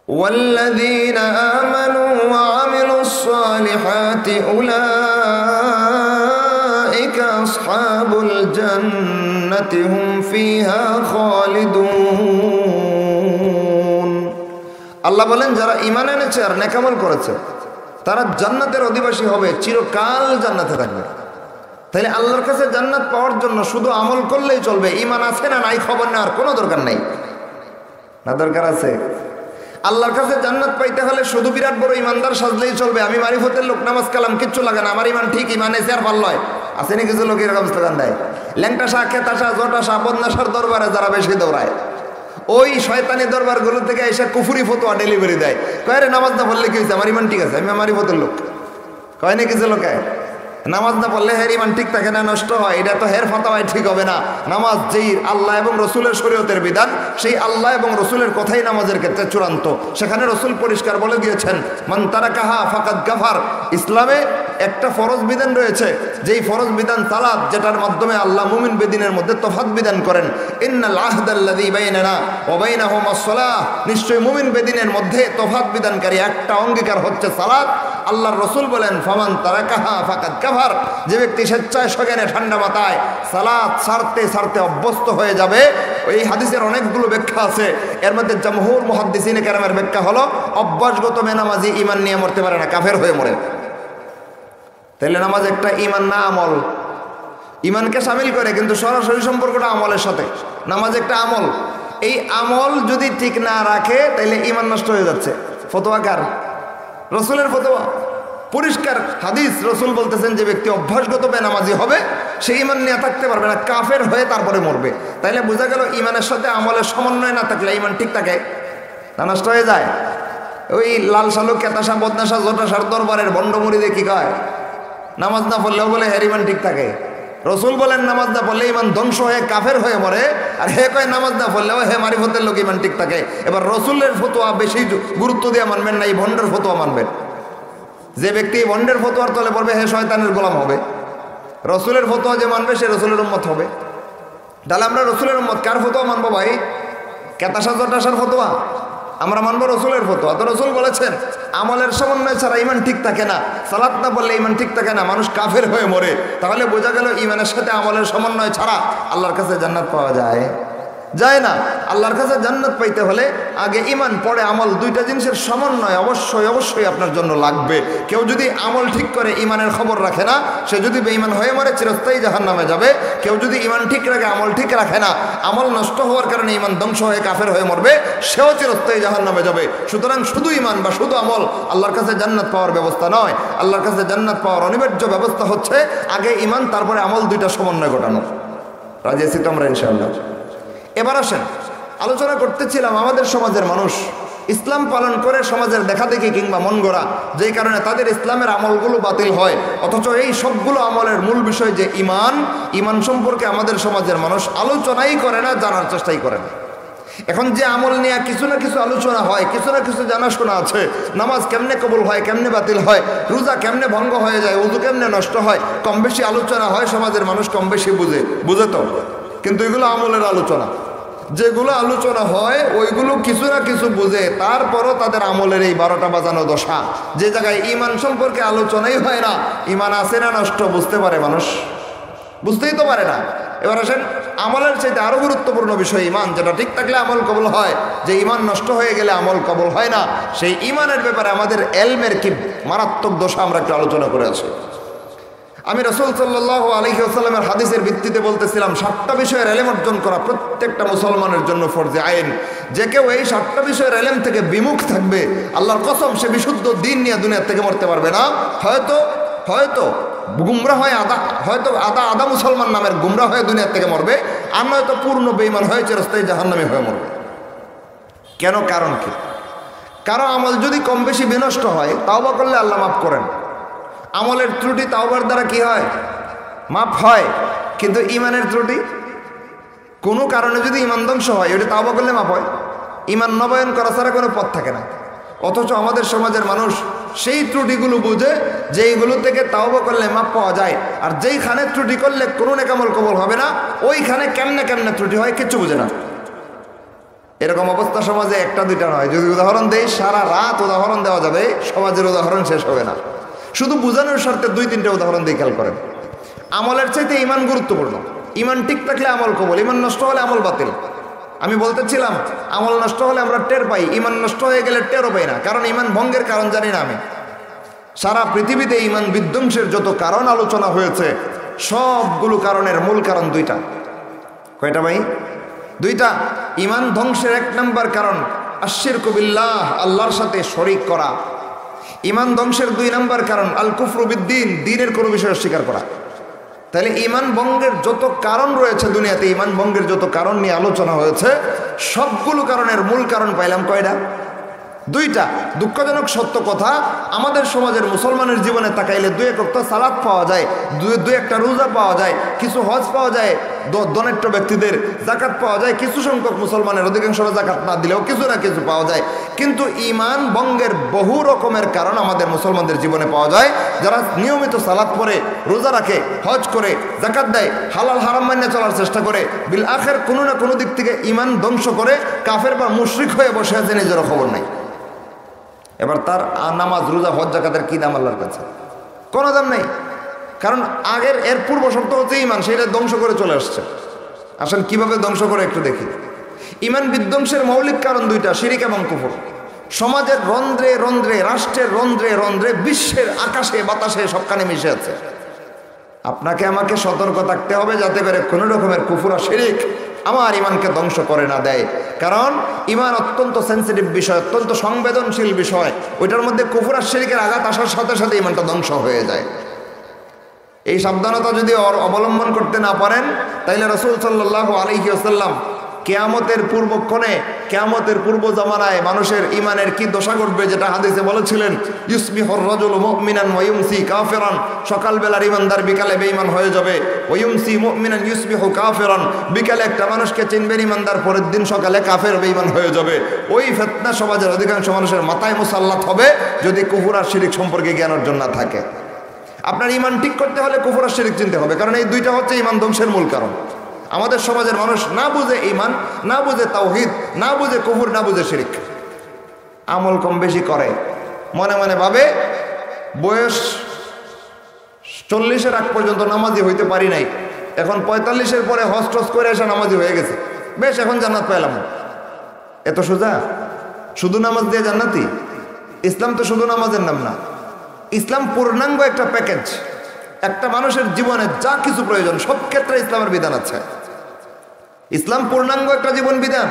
[SPEAKER 1] ওয়াল্লাযীনা আমানু ওয়া আমিলুস সালিহাতি উলাইকা আসহাবুল জান্নাতি হুম ফিহা খালিদুন। আল্লাহ বলেন, যারা ঈমান এনেছে আর নেক আমল করেছে তারা জান্নাতের অধিবাসী হবে, চিরকাল জান্নাতে থাকবে। তাহলে আল্লাহর কাছে জান্নাত পাওয়ার জন্য শুধু আমল করলেই চলবে, ঈমান আছে না নাই খবর নেওয়ার কোনো দরকার নাই? না, দরকার আছে। আল্লাহর কাছে জান্নাত পাইতে হলে শুধু বিরাট বড় ইমানদার সাজলেই চলবে, আমি মারিফতের লোক, নামাজ কালাম কিচ্ছু লাগে না, আমার ইমান ঠিক, ইমান এসে আর ভাল নয়। আসেনি কিছু লোক এরকম স্লোগান দেয়, ল্যাংটা শাহ, খেতাশা, জটাশা, বদনাশার দরবারে যারা বেশি দৌড়ায়, ওই শয়তানি দরবারগুলো থেকে এসে কুফুরি ফতোয়া ডেলিভারি দেয়। কয় রে নামাজ না পড়লে কি হয়েছে, আমার ইমান ঠিক আছে, আমি মারিফতের লোক। কয় না কিছু লোকে নামাজ না পড়লে হের ইমান ঠিক থাকে না, নষ্ট হয়, এটা তো হের ফতোয়ায় ঠিক হবে না। নামাজ যেই আল্লাহ এবং রসুলের শরীয়তের বিধান, সেই আল্লাহ এবং রসুলের কথাই নামাজের ক্ষেত্রে চূড়ান্ত। সেখানে রসুল পরিষ্কার বলে দিয়েছেন, মান তারাকাহা ফাকাদ গাফার। ইসলামে একটা ফরজ বিধান রয়েছে, যেই ফরজ বিধান সালাত, যেটার মাধ্যমে আল্লাহ মুমিন বেদিনের মধ্যে তফাৎ বিধান করেন। ইন্নাল আহদাল্লাযী বাইনানা ওয়া বাইনাহুম আস-সালাহ, নিশ্চয়ই মুমিন বেদিনের মধ্যে তফাৎ বিধানকারী একটা অঙ্গীকার হচ্ছে সালাত। আল্লাহর রসুল বলেন, ফামান তারাকাহা ফাকাদ কাফার, যে ব্যক্তি স্বেচ্ছায় সজ্ঞানে ঠান্ডা মাথায় সালাত ছাড়তে ছাড়তে অভ্যস্ত হয়ে যাবে। এই হাদিসের অনেকগুলো ব্যাখ্যা আছে, এর মধ্যে জমহুর মুহাদ্দিসিনে কেরামের ব্যাখ্যা হলো, অভ্যাসগত বেনামাজি ঈমান নিয়ে মরতে পারে না, কাফের হয়ে মরে। তাহলে নামাজ একটা ঈমান না আমল? ঈমানকে শামিল করে, কিন্তু সরাসরি সম্পর্কটা আমলের সাথে। নামাজ একটা আমল, এই আমল যদি ঠিক না রাখে তাহলে ঈমান নষ্ট হয়ে যাচ্ছে। ফতোয়া কার? রসুলের ফতোয়া। পরিষ্কার হাদিস, রসুল বলতেছেন যে ব্যক্তি অভ্যাসগত বেনামাজি হবে সে ইমান নিয়ে থাকতে পারবে না, কাফের হয়ে তারপরে মরবে। তাইলে বোঝা গেল ইমানের সাথে আমলের সমন্বয় না থাকলে ইমান ঠিক থাকে না, নষ্ট হয়ে যায়। ওই লাল শালু কেতাসা বদনাশা জোটাসার দরবারের ভণ্ডমুড়িদে কি কয় নামাজ না পড়লেও বলে হের ইমান ঠিক থাকে। রসুল বলেন নামাজ না পড়লে ইমান ধ্বংস হয়ে কাফের হয়ে মরে, আর হে কয় নামাজ না পড়লেও হে মারিফতের লোক ইমান ঠিক থাকে। এবার রসুলের ফতোয়া বেশি গুরুত্ব দিয়ে মানবেন না এই ভণ্ডের ফতোয়া মানবেন। যে ব্যক্তি ভণ্ডের ফতোয়ার তলে পড়বে হে শয়তানের গোলাম হবে। রসুলের ফতোয়া যে মানবে সে রসুলের উম্মত হবে। তাহলে আমরা রসুলের উম্মত কার ফতোয়া মানবো ভাই? কেতাসা জটাসার ফতোয়া? আমরা মানবো রসুলের ফতোয়া। তো রসুল বলেছেন আমলের সমন্বয় ছাড়া ইমান ঠিক থাকে না, সালাত না বললে ইমান ঠিক থাকে না, মানুষ কাফের হয়ে মরে। তাহলে বোঝা গেল ইমানের সাথে আমলের সমন্বয় ছাড়া আল্লাহর কাছে জান্নাত পাওয়া যায় না। আল্লাহর কাছে জান্নাত পাইতে হলে আগে ইমান পরে আমল, দুইটা জিনিসের সমন্বয় অবশ্যই আপনার জন্য লাগবে। কেউ যদি আমল ঠিক করে ইমানের খবর রাখে না, সে যদি বেঈমান হয়ে মরে চিরস্থায়ী জাহান্নামে যাবে। কেউ যদি ইমান ঠিক রাখে আমল ঠিক রাখে না, আমল নষ্ট হওয়ার কারণে ইমান ধ্বংস হয়ে কাফের হয়ে মরবে, সেও চিরস্থায়ী জাহান্নামে যাবে। সুতরাং শুধু ইমান বা শুধু আমল আল্লাহর কাছে জান্নাত পাওয়ার ব্যবস্থা নয়। আল্লাহর কাছে জান্নাত পাওয়ার অনিবার্য ব্যবস্থা হচ্ছে আগে ইমান তারপরে আমল, দুইটা সমন্বয় ঘটানো। রাজি আছি তো আমরা ইনশাআল্লাহ? এবার আসেন, আলোচনা করতেছিলাম আমাদের সমাজের মানুষ ইসলাম পালন করে সমাজের দেখাদেখি কিংবা মন গড়া, যেই কারণে তাদের ইসলামের আমলগুলো বাতিল হয়। অথচ এই সবগুলো আমলের মূল বিষয় যে ইমান সম্পর্কে আমাদের সমাজের মানুষ আলোচনাই করে না, জানার চেষ্টাই করে না। এখন যে আমল নিয়ে কিছু না কিছু আলোচনা হয়, কিছু না কিছু জানাশোনা আছে, নামাজ কেমনে কবুল হয়, কেমনে বাতিল হয়, রোজা কেমনে ভঙ্গ হয়ে যায়, ওযু কেমনে নষ্ট হয়, কম বেশি আলোচনা হয়। সমাজের মানুষ কম বেশি বুঝে তো, কিন্তু এগুলো আমলের আলোচনা। যেগুলো আলোচনা হয় ওইগুলো কিছু না কিছু বুঝে, তারপরও তাদের আমলের এই 12টা বাজানো দশা। যে জায়গায় ইমান সম্পর্কে আলোচনাই হয় না, ইমান আছে না নষ্ট বুঝতে পারে মানুষ? বুঝতেই তো পারে না। এবার আসেন, আমলের চাইতে আরো গুরুত্বপূর্ণ বিষয় ইমান, যেটা ঠিক থাকলে আমল কবুল হয়, যে ইমান নষ্ট হয়ে গেলে আমল কবুল হয় না। সেই ইমানের ব্যাপারে আমাদের এলমের কি মারাত্মক দশা আমরা একটু আলোচনা করে আছি। আমি রাসূল সাল্লাল্লাহু আলাইহি ওয়াসাল্লামের হাদিসের ভিত্তিতে বলতেছিলাম 7টা বিষয়ের ইলম অর্জন করা প্রত্যেকটা মুসলমানের জন্য ফরজে আইন। যে কেউ এই 7টা বিষয়ের ইলম থেকে বিমুখ থাকবে, আল্লাহর কসম সে বিশুদ্ধ দ্বীন নিয়ে দুনিয়া থেকে মরতে পারবে না। হয়তো গুমরা হয়ে আদা মুসলমান নামের গুমরা হয়ে দুনিয়া থেকে মরবে, আর নয়তো পূর্ণ বেঈমান হয়ে চিরস্থায়ী জাহান্নামী হয়ে মরবে। কেন? কারণ কি? কারণ আমল যদি কম বেশি বিনষ্ট হয়, তাওবা করলে আল্লাহ মাফ করেন। আমলের ত্রুটি তাওবার দ্বারা কি হয়? মাফ হয়। কিন্তু ইমানের ত্রুটি কোনো কারণে যদি ইমান ধ্বংস হয়, ওটা তাওবা করলে মাফ হয়। ইমান নবায়ন করা ছাড়া কোনো পথ থাকে না। অথচ আমাদের সমাজের মানুষ সেই ত্রুটিগুলো বুঝে যে এইগুলো থেকে তাওবা করলে মাফ পাওয়া যায়, আর যেইখানে ত্রুটি করলে কোনো নেকামল কবুল হবে না, ওইখানে কেমনে ত্রুটি হয় কিচ্ছু বুঝে না। এরকম অবস্থা সমাজে একটা দুইটা নয়। যদি উদাহরণ দেই, সারা রাত উদাহরণ দেওয়া যাবে, সমাজের উদাহরণ শেষ হবে না। শুধু বোঝানোর স্বার্থে 2-3টে উদাহরণ দিয়ে খেয়াল করেন। আমলের চাইতে ইমান গুরুত্বপূর্ণ। ইমান ঠিক থাকলে আমল কবুল, ইমান নষ্ট হলে আমল বাতিল। আমি বলতেছিলাম আমল নষ্ট হলে আমরা টের পাই, ইমান নষ্ট হয়ে গেলে টেরও পাই না। কারণ ইমান ভঙ্গের কারণ জানি না আমি। সারা পৃথিবীতে ইমান বিধ্বংসের যত কারণ আলোচনা হয়েছে, সবগুলো কারণের মূল কারণ 2টা। কয়টা ভাই? 2টা। ইমান ধ্বংসের 1 নম্বর কারণ আশশিরকু বিল্লাহ, আল্লাহর সাথে শরীক করা। ইমান ধ্বংসের 2 নম্বর কারণ আল কুফরু বিদ্দিন, দ্বীনের কোনো বিষয় অস্বীকার করা। তাহলে ইমান ভঙ্গের যত কারণ রয়েছে দুনিয়াতে, ইমান ভঙ্গের যত কারণ নিয়ে আলোচনা হয়েছে, সবগুলো কারণের মূল কারণ পাইলাম কয়টা? 2টা। দুঃখজনক সত্য কথা, আমাদের সমাজের মুসলমানের জীবনে তাকাইলে 2-1 ওয়াক্ত সালাত পাওয়া যায়, 2-1টা রোজা পাওয়া যায়, কিছু হজ পাওয়া যায়, ধনাঢ্য ব্যক্তিদের জাকাত পাওয়া যায়, কিছু সংখ্যক মুসলমানের অধিকাংশরা জাকাত না দিলেও কিছু না কিছু পাওয়া যায়। কিন্তু ইমান ভঙ্গের বহু রকমের কারণ আমাদের মুসলমানদের জীবনে পাওয়া যায়। যারা নিয়মিত সালাত পড়ে, রোজা রাখে, হজ করে, জাকাত দেয়, হালাল হারাম মান্য চলার চেষ্টা করে, বিল আখের কোনো না কোনো দিক থেকে ইমান ধ্বংস করে কাফের বা মুশরিক হয়ে বসে আছে, নিজেরও খবর নাই। এবার তার নামাজ, রোজা, হজ, জাকাতের কি দাম আল্লাহর কাছে? কোনো দাম নেই। কারণ এর পূর্ব শর্ত হচ্ছে ইমান, সেটা ধ্বংস করে চলে আসছে। আসেন কিভাবে ধ্বংস করে একটু দেখি। ইমান বিধ্বংসের মৌলিক কারণ 2টা, শিরিক এবং কুফর। সমাজের রন্ধ্রে রন্ধ্রে, রাষ্ট্রের রন্ধ্রে রন্ধ্রে, বিশ্বের আকাশে বাতাসে সবখানে মিশে আছে। আপনাকে আমাকে সতর্ক থাকতে হবে যাতে করে কোনো রকমের কুফর আর শিরিক আমার ইমানকে ধ্বংস করে না দেয়। কারণ ইমান অত্যন্ত সেন্সিটিভ বিষয়, অত্যন্ত সংবেদনশীল বিষয়। ওইটার মধ্যে কুফর আর শিরকের আঘাত আসার সাথে সাথে ইমানটা ধ্বংস হয়ে যায়। এই সাবধানতা যদি অবলম্বন করতে না পারেন, তাইলে রাসূল সাল্লাল্লাহু আলাইহি ওয়াসাল্লাম কিয়ামতের পূর্বক্ষণে, কিয়ামতের পূর্ব জামানায় মানুষের ইমানের কি দশা ঘটবে, যেটা হাদিসে বলেছিলেন, ইউসবিহুর রাজুলু মুমিনান ওয়া ইউমসি কাফিরান, সকালবেলার ইমানদার বিকালে বেঈমান হয়ে যাবে। ওয়া ইউমসি মুমিনান ইউসবিহু কাফিরান, বিকালে একটা মানুষকে চিনবেন ইমানদার, পরের দিন সকালে কাফের বেঈমান হয়ে যাবে। ওই ফিতনা সমাজের অধিকাংশ মানুষের মাথায় মুসাল্লাত হবে যদি কুফর আর শিরক সম্পর্কে জ্ঞান অর্জন না থাকে। আপনার ইমান ঠিক করতে হলে কুফর আর শিরক চিনতে হবে, কারণ এই দুইটা হচ্ছে ইমান ধ্বংসের মূল কারণ। আমাদের সমাজের মানুষ না বুঝে ইমান, না বুঝে তাওহীদ, না বুঝে কুফর, না বুঝে শিরক, আমল কম বেশি করে। মনে মনে ভাবে বয়স 40-এর আগ পর্যন্ত নামাজি হইতে পারি নাই, এখন 45-এর পরে হজ টজ করে এসে নামাজি হয়ে গেছে, বেশ এখন জান্নাত পেলাম। এত সোজা? শুধু নামাজ দিয়ে জান্নাতি? ইসলাম তো শুধু নামাজের নাম না, ইসলাম পূর্ণাঙ্গ একটা প্যাকেজ। একটা মানুষের জীবনে যা কিছু প্রয়োজন সব ক্ষেত্রে ইসলামের বিধান আছে। ইসলাম পূর্ণাঙ্গ একটা জীবন বিধান,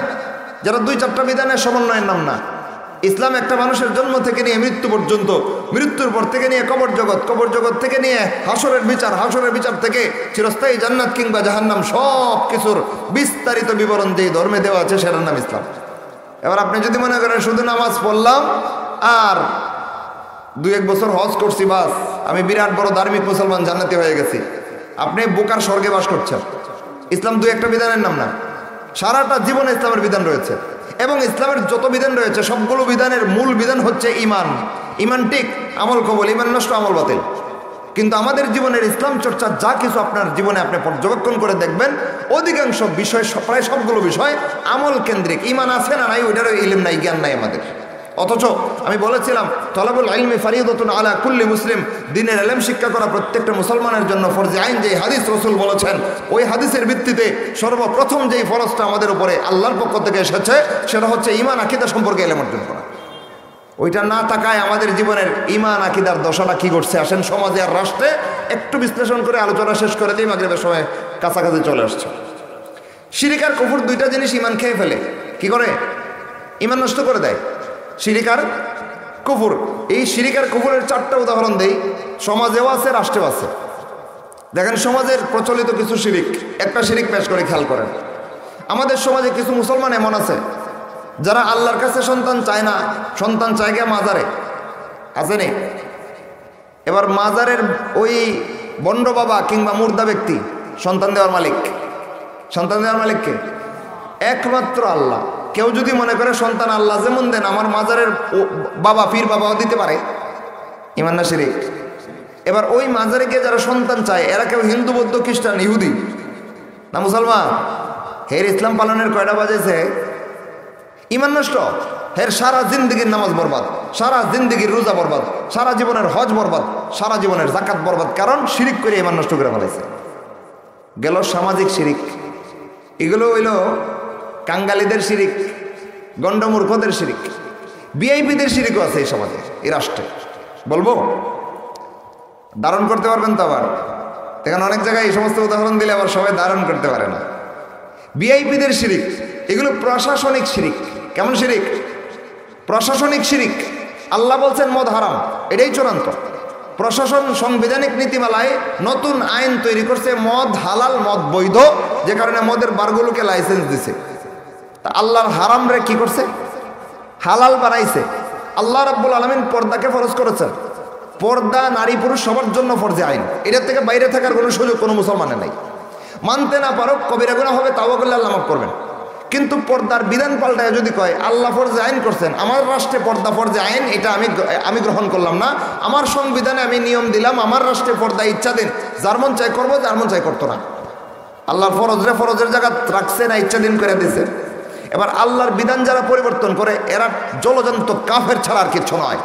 [SPEAKER 1] যারা 2-4টা বিধানের সমন্বয়ের নাম না। ইসলাম একটা মানুষের জন্ম থেকে নিয়ে মৃত্যু পর্যন্ত, মৃত্যুর পর থেকে নিয়ে কবর জগৎ, কবর জগৎ থেকে নিয়ে হাসরের বিচার, হাসরের বিচার থেকে চিরস্থায়ী জান্নাত কিংবা জাহান্নাম, সব কিছুর বিস্তারিত বিবরণ যেই ধর্মে দেওয়া আছে সেটার নাম ইসলাম। এবার আপনি যদি মনে করেন শুধু নামাজ পড়লাম আর 2-1 বছর হজ করছি, বাস আমি বিরাট বড় ধার্মিক মুসলমান, জান্নাতি হয়ে গেছি, আপনি বোকার স্বর্গে বাস করছেন। ইসলাম 2-1টা বিধানের নাম না, সারাটা জীবনে ইসলামের বিধান রয়েছে। এবং ইসলামের যত বিধান রয়েছে সবগুলো বিধানের মূল বিধান হচ্ছে ইমান। ইমান ঠিক, আমল কবুল, ইমান নষ্ট, আমল বাতিল। কিন্তু আমাদের জীবনের ইসলাম চর্চা যা কিছু আপনার জীবনে আপনি পর্যবেক্ষণ করে দেখবেন, অধিকাংশ বিষয়, প্রায় সবগুলো বিষয় আমল কেন্দ্রিক। ইমান আছে না নাই ওইটারও ইলম নাই, জ্ঞান নাই আমাদের। অথচ আমি বলেছিলাম তলাবুল ইলমি ফারিদাতুন আলা কুল্লি মুসলিম, দ্বীনের ইলম শিক্ষা করা প্রত্যেকটা মুসলমানের জন্য ফরজে আইন। যে হাদিস রাসূল বলেছেন, ওই হাদিসের ভিত্তিতে সর্বপ্রথম যেই ফরজটা আমাদের উপরে আল্লাহর পক্ষ থেকে এসেছে সেটা হচ্ছে ঈমান আকীদা সম্পর্কে ইলম অর্জন করা। ওইটা না থাকায় আমাদের জীবনের ঈমান আকীদার দশাটা কি ঘটছে আসেন সমাজে আর রাষ্ট্রে একটু বিশ্লেষণ করে আলোচনা শেষ করে দিই, মাগরিবের সময় কাছাকাছি চলে আসছে। শিরক আর কুফর দুইটা জিনিস ঈমান খেয়ে ফেলে। কি করে? ঈমান নষ্ট করে দেয়। শিরক আর কুফর, এই শিরক আর কুফরের 4টা উদাহরণ দেই, সমাজেও আছে, রাষ্ট্রেও আছে। দেখেন সমাজের প্রচলিত কিছু শিরক, একটা শিরক পেশ করে খেয়াল করেন। আমাদের সমাজে কিছু মুসলমান এমন আছে যারা আল্লাহর কাছে সন্তান চায় না, সন্তান চায় গিয়ে মাজারে, আছে নি? এবার মাজারের ওই বন্ড বাবা কিংবা মুর্দা ব্যক্তি সন্তান দেওয়ার মালিক। সন্তান দেওয়ার মালিককে একমাত্র আল্লাহ। কেউ যদি মনে করে সন্তান আল্লাহ যেমন দেন আমার মাজারের বাবা, পীর বাবাও দিতে পারে, ঈমান না শিরক? এবার ওই মাজারে গিয়ে যারা সন্তান চায় এরা কেউ হিন্দু, বৌদ্ধ, খ্রিস্টান, ইহুদি না মুসলমান? হের ইসলাম পালনের কয়টা বাজেছে? ঈমান নষ্ট। হের সারা জিন্দিগির নামাজ বরবাদ, সারা জিন্দিগির রোজা বরবাদ, সারা জীবনের হজ বরবাদ, সারা জীবনের জাকাত বরবাদ, কারণ শিরক করে ঈমান নষ্ট করে ফেলেছে। গেল সামাজিক শিরক। এগুলো হইল কাঙ্গালিদের শিরক, গণ্ডমূর্খদের শিরক। ভিআইপিদের শিরকও আছে এই সমাজে, এই রাষ্ট্রে। বলবো ধারণ করতে পারবেন তো? আবার এখানে অনেক জায়গায় এই সমস্ত উদাহরণ দিলে আবার সবাই ধারণ করতে পারে না। ভিআইপিদের শিরক, এগুলো প্রশাসনিক শিরক। কেমন শিরক? প্রশাসনিক শিরক। আল্লাহ বলছেন মদ হারাম, এটাই চূড়ান্ত। প্রশাসন সাংবিধানিক নীতিমালায় নতুন আইন তৈরি করছে, মদ হালাল, মদ বৈধ, যে কারণে মদের বারগুলোকে লাইসেন্স দিছে। তা আল্লাহর হারাম রে কি করছে? হালাল বানাইছে। আল্লাহ রাব্বুল আলামিন পর্দাকে ফরজ করেছেন। পর্দা নারী পুরুষ সবার জন্য ফরজে আইন, এটার থেকে বাইরে থাকার কোনো সুযোগ কোনো মুসলমানের নাই। মানতে না পারো, কবিরা গুনাহ হবে, তাওবা করলে আল্লাহ মাফ করবেন। কিন্তু পর্দার বিধান পাল্টায় যদি কয় আল্লাহ ফরজে আইন করছেন, আমার রাষ্ট্রে পর্দা ফরজে আইন, এটা আমি গ্রহণ করলাম না, আমার সংবিধানে আমি নিয়ম দিলাম, আমার রাষ্ট্রে পর্দা ইচ্ছা দিন, যার মন চাই করবো, যার মন চাই করতো না। আল্লাহর ফরজরে ফরজের জায়গা রাখছে না, ইচ্ছা দিন করে দিছে। এবার আল্লাহর বিধান যারা পরিবর্তন করে এরা জলজন্ত কাফের ছাড়া আর কিছু নয়।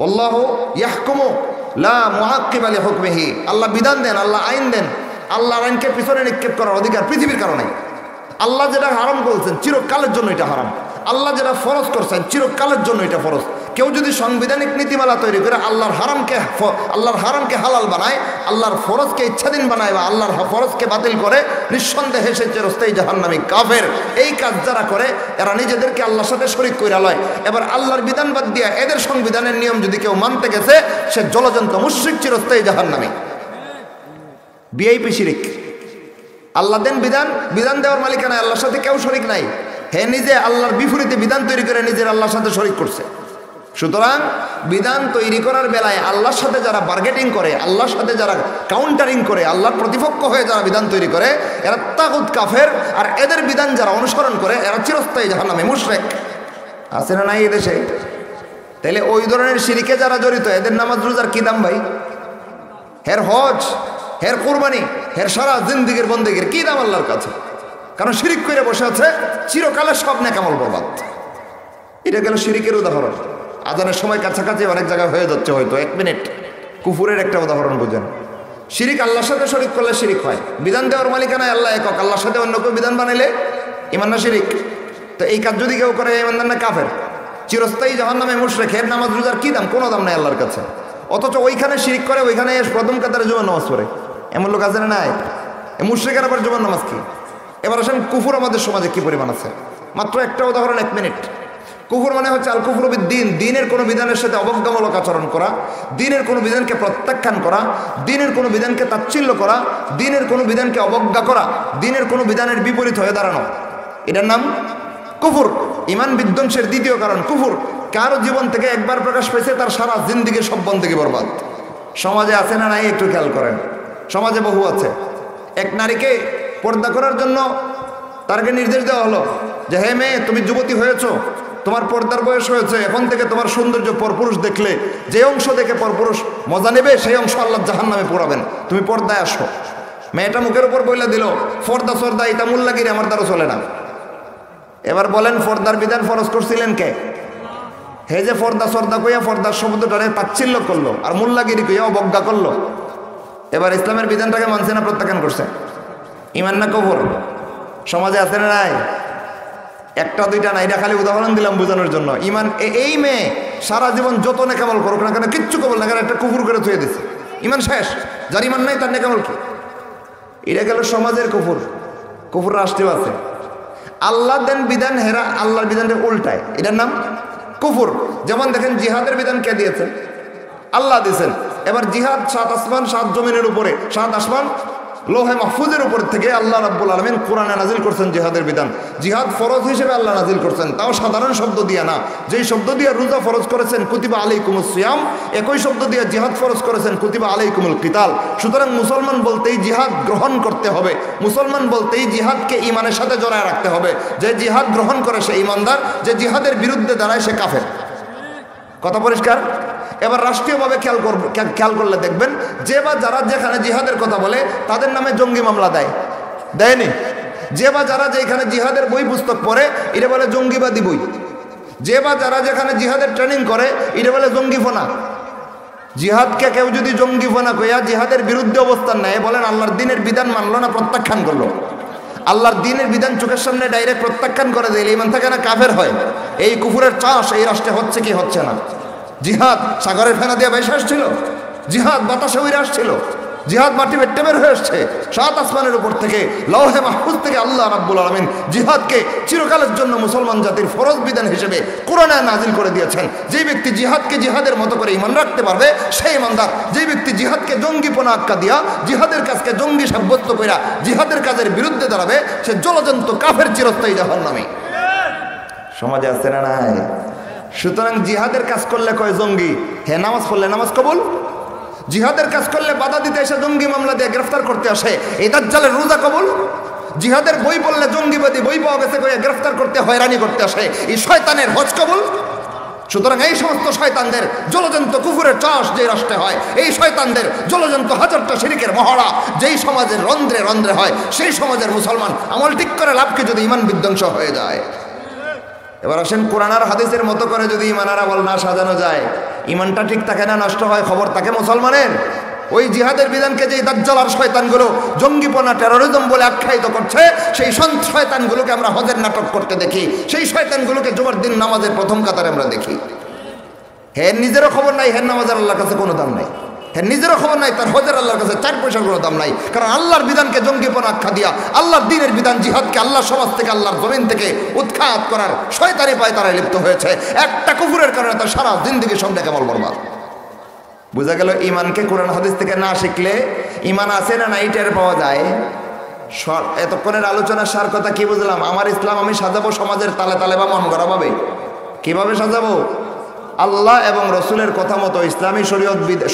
[SPEAKER 1] আল্লাহু ইয়াহকুমু লা মুআক্কিবা লিহুকমিহি, আল্লাহ বিধান দেন, আল্লাহ আইন দেন, আল্লাহর আইনকে পিছনে নিক্ষেপ করার অধিকার পৃথিবীর কারণে। আল্লাহ যেটা হারাম বলছেন চিরকালের জন্য এটা হারাম, আল্লাহ যেটা ফরজ করছেন চিরকালের জন্য এটা ফরজ। কেউ যদি সাংবিধানিক নীতিমালা তৈরি করে আল্লাহর হারামকে হালাল বানায়, আল্লাহর ফরজকে ইচ্ছাধীন বানায় বা আল্লাহর ফরজকে বাতিল করে, নিঃসন্দেহে সে চিরস্থায়ী জাহান্নামী কাফের। এই কাজ যারা করে এরা নিজেদেরকে আল্লাহর সাথে শরীক কইরা লয়। এবার আল্লাহর বিধান বাদ দিয়া এদের সংবিধানের নিয়ম যদি কেউ মানতে গেছে সে জলজন্ত মুশরিক, চিরস্থায়ী জাহান্নামী, ভিআইপি শিরিক। আল্লাহ দেন বিধান দেওয়ার মালিকানা আল্লাহর সাথে কেউ শরীক নাই। হে নিজে আল্লাহর বিপরীতে বিধান তৈরি করে নিজের আল্লাহর সাথে শরীক করছে। সুতরাং বিধান তৈরি করার বেলায় আল্লাহর সাথে যারা বার্গেটিং করে, আল্লাহর সাথে যারা কাউন্টারিং করে, আল্লাহর প্রতিপক্ষ হয়ে যারা বিধান তৈরি করে এরা তাগুত কাফের। আর এদের বিধান যারা অনুসরণ করে এরা চিরস্থায়ী জাহান্নামী মুশরিক। আছে না নাই এদেশে? তাহলে ওই ধরনের শিরিকে যারা জড়িত এদের নামাজ রোজার কি দাম ভাই? হের হজ, হের কুরবানি, হের সারা জিন্দিগির বন্দেগির কি দাম আল্লাহর কাছে? কারণ শিরিক করে বসে আছে, চিরকালের সব নেকামল বরবাদ। এটা গেল শিরিকের উদাহরণ। আজানের সময় কাছাকাছি অনেক জায়গায় হয়ে যাচ্ছে, হয়তো 1 মিনিট। কুফুরের একটা উদাহরণ বুঝেন। শিরিক আল্লাহর সাথে শরীক করলে শিরিক হয়। বিধান দেওয়ার মালিকানায় আল্লাহ একক, আল্লাহর সাথে অন্য কেউ বিধান বানাইলে ইমান না শিরিক। তো এই কাজ যদি কেউ করে ইমানদার না কাফের, চিরস্থায়ী জাহান্নামে মুশরিক। এর নামাজ রোজার কি দাম? কোনো দাম নাই আল্লাহর কাছে। অথচ ওইখানে শিরিক করে, ওইখানে প্রথম কাতারে জুমার নামাজ পড়ে এমন লোক আছে না নাই? মুশরিকের আবার জুমার নামাজ কি? এবার আসেন কুফুর আমাদের সমাজে কি পরিমাণ আছে। মাত্র একটা উদাহরণ, 1 মিনিট। কুফর মানে হচ্ছে আল কুফরু বিদ্দিন, দিনের কোনো বিধানের সাথে অবজ্ঞামূলক আচরণ করা, দিনের কোনো বিধানকে প্রত্যাখ্যান করা, দিনের কোনো বিধানকে তাচ্ছিল্য করা, দিনের কোনো বিধানকে অবজ্ঞা করা, দিনের কোনো বিধানের বিপরীত হয়ে দাঁড়ানো, এটার নাম কুফর। ইমান বিধ্বংসের দ্বিতীয় কারণ কুফর। কারো জীবন থেকে একবার প্রকাশ পেয়েছে, তার সারা জিন্দিগির সব বন্দেগী বরবাদ। সমাজে আছে না নাই একটু খেয়াল করেন। সমাজে বহু আছে। এক নারীকে পর্দা করার জন্য তারকে নির্দেশ দেওয়া হলো যে হে মেয়ে, তুমি যুবতী হয়েছো, তোমার পর্দার বয়স হয়েছে, এখন থেকে তোমার সৌন্দর্য পরপুরুষ দেখলে যে অংশ দেখে পরপুরুষ মজা নেবে সেই অংশ আল্লাহ জাহান্নামে পোড়াবেন, তুমি পর্দায় আসো। মেয়েটা মুখের উপর বইলা দিল ফর্দা সর্দা, এটা মুল্লাগিরি আমার দ্বারা চলে না। এবার বলেন ফর্দার বিধান ফরজ করছিলেন কে? হে যে ফর্দা সর্দা কইয়া ফর্দার শব্দটারে তাচ্ছিল্য করলো আর মুল্লাগিরি কইয়া অবজ্ঞা করলো। এবার ইসলামের বিধানটাকে মানছে না প্রত্যাখ্যান করছে? ইমান না কুফর? সমাজে আছে না নাই? একটা দুইটা না, এটা খালি উদাহরণ দিলাম বোঝানোর জন্য। ইমান এই মেয়ে সারা জীবন যত নেকামল করুক না কেন, কিচ্ছু কবল না কেন, একটা কুফর করে থুয়ে দিচ্ছে, ইমান শেষ। যার ইমান নাই তার নেকামল কি? এটা গেল সমাজের কুফর। কুফর রাষ্ট্রীয় আছে। আল্লাহ দেন বিধান, হেরা আল্লাহর বিধানটা উল্টায়, এটার নাম কুফর। যেমন দেখেন জিহাদের বিধান কে দিয়েছেন? আল্লাহ দিয়েছেন। এবার জিহাদ 7 আসমান 7 জমিনের উপরে, 7 আসমান লোহে মাহফুজের উপর থেকে আল্লাহ রাব্বুল আলামিন কোরআনে নাজিল করছেন জিহাদের বিধান। জিহাদ ফরজ হিসেবে আল্লাহ নাজিল করছেন, তাও সাধারণ শব্দ দিয়া না। যেই শব্দ দিয়ে রোজা ফরজ করেছেন কুতিবা আলাইকুমুস সিয়াম, একই শব্দ দিয়ে জিহাদ ফরজ করেছেন কুতিবা আলাইকুমুল কিতাল। সুতরাং মুসলমান বলতেই জিহাদ গ্রহণ করতে হবে। মুসলমান বলতেই জিহাদকে ইমানের সাথে জড়ায় রাখতে হবে। যে জিহাদ গ্রহণ করে সে ইমানদার, যে বিরুদ্ধে দাঁড়ায় সে কাফের। কথা পরিষ্কার? এবার রাষ্ট্রীয়ভাবে খেয়াল করলে দেখবেন যে বা যারা যেখানে জিহাদের কথা বলে তাদের নামে জঙ্গি মামলা দেয়নি। যে বা যারা যেখানে জিহাদের বই পুস্তক পড়ে এটা বলে জঙ্গিবাদী বই। যে বা যারা যেখানে জিহাদের ট্রেনিং করে এটা বলে জঙ্গিফোনা। জিহাদকে কেউ যদি জঙ্গিফোনা কইয়া জিহাদের বিরুদ্ধে অবস্থান নেয়, বলেন আল্লাহর দিনের বিধান মানলো না, প্রত্যাখ্যান করলো, আল্লাহর দিনের বিধান চোখের সামনে ডাইরেক্ট প্রত্যাখ্যান করে দিলে ইমান থেকে না কাফের হয়। এই কুফুরের চাষ এই রাষ্ট্রে হচ্ছে কি হচ্ছে না? জিহাদ সাগরের ফেনা দিয়ে ভেসে আসছিল, জিহাদ বাতাসে উড়ে আসছিল, জিহাদ মাটি বেটে বের হয়ে আসছে 7 আসমানের উপর থেকে, লৌহে মাহফুজ থেকে আল্লাহ রাব্বুল আলামিন জিহাদকে চিরকালের জন্য মুসলমান জাতির ফরজ বিধান হিসেবে কোরআনে নাজিল করে দিয়েছেন। যে ব্যক্তি জিহাদকে জিহাদের মতো করে ইমান রাখতে পারবে সেই ইমানদার। যে ব্যক্তি জিহাদকে জঙ্গিপনা আখ্যা দিয়া জিহাদের কাজকে জঙ্গি সাব্যস্ত কইরা জিহাদের কাজের বিরুদ্ধে দাঁড়াবে সে জলজন্ত কাফের, চিরস্থায়ী জাহান্নামী। সমাজে আছে না নাই? সুতরাং জিহাদের কাজ করলে কয় জঙ্গি, হে নামাজ পড়লে নামাজ কবুল। জিহাদের কাজ করলে বাধা দিতে এসে জঙ্গি মামলা দিয়ে গ্রেফতার করতে আসে, এই দাজ্জালের রোজা কবুল। জিহাদের বই পড়লে জঙ্গিবাদী বই পাওয়া গেছে কয়ে গ্রেফতার করতে হয়রানি করতে আসে, এই শয়তানের হজ কবুল। সুতরাং এই সমস্ত শয়তানদের জলজন্ত কুফুরের চাষ যে রাষ্ট্রে হয়, এই শয়তানদের জলজন্ত হাজারটা শিরিকের মহড়া যেই সমাজের রন্ধ্রে রন্ধ্রে হয়, সেই সমাজের মুসলমান আমল ঠিক করে লাভকে যদি ইমান বিধ্বংস হয়ে যায়। এবার আসেন কোরআন আর হাদিসের মতো করে যদি ইমানারা বল না সাজানো যায়, ইমানটা ঠিক থাকে না নষ্ট হয়, খবর থাকে মুসলমানের। ওই জিহাদের বিধানকে যে দাজ্জাল আর শয়তানগুলো জঙ্গিপনা টেরোরিজম বলে আখ্যায়িত করছে, সেই শয়তানগুলোকে আমরা হজের নাটক করতে দেখি, সেই শয়তানগুলোকে জুমার দিন নামাজের প্রথম কাতারে আমরা দেখি। হের নিজেরও খবর নাই হের নামাজের আল্লাহর কাছে কোনো দাম নাই, হের নিজেরও খবর নাই তার হজের আল্লাহর কাছে 4 পয়সার কোনো দাম নাই। কারণ আল্লাহর বিধানকে জঙ্গিপনা আখ্যা দিয়া, আল্লাহর দ্বীনের বিধান জিহাদকে আল্লাহর সমাজ থেকে, আল্লাহর জমিন থেকে উৎখাত করার শয়তানি পায় তারা লিপ্ত হয়েছে। একটা কুফুরের কারণে তার সারা জিন্দগি সবটা কেবল বরবাদ। বোঝা গেল ইমানকে কোরআন হাদিস থেকে না শিখলে ইমান আছে না নাই টের পাওয়া যায়। এতক্ষণের আলোচনার সার কথা কি বুঝলাম? আমার ইসলাম আমি সাজাবো সমাজের তালে তালে বা মন গড়া ভাবে। কিভাবে সাজাবো? আল্লাহ এবং রসুলের কথা মতো, ইসলামী